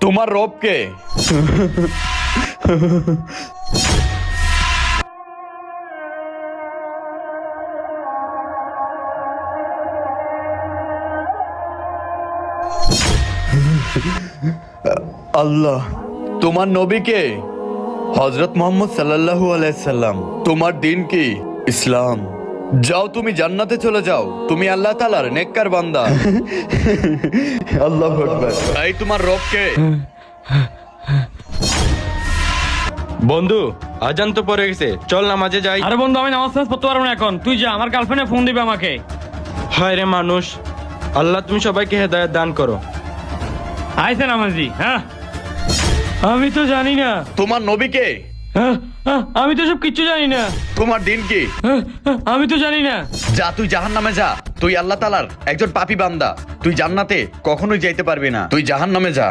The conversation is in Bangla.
তোমার রব কে? আল্লাহ। তোমার নবী কে? হযরত মুহাম্মদ সাল্লাল্লাহু আলাইহি সাল্লাম। তোমার দিন কি? ইসলাম। যাও, তুমি জান্নাতে চলে যাও, তুমি আল্লাহ তাআলার নেককার বান্দা। আল্লাহু আকবার। এই তোমার রব কে? বন্ধু, আজান তো পড়ে গেছে, চল নামাজে যাই। আরে বন্ধু, আমি নামাজ পড়তে পারবো না এখন, তুই যা, আমার গার্লফ্রেন্ডে ফোন দিবে আমাকে। হায় রে মানুষ, আল্লাহ তুমি সবাইকে হেদায়েত দান করো। আইসে নামাজি। হ্যাঁ, আমি তো জানি না। তোমার নবী কে? আমি তো সব কিচ্ছু জানি না। তোমার দিন কি? আমি তো জানি না। যা, তুই জাহান্নামে যা, তুই আল্লাহ তাআলার একজন পাপী বান্দা, তুই জান্নাতে কখনোই যাইতে পারবি না, তুই জাহান্নামে যা।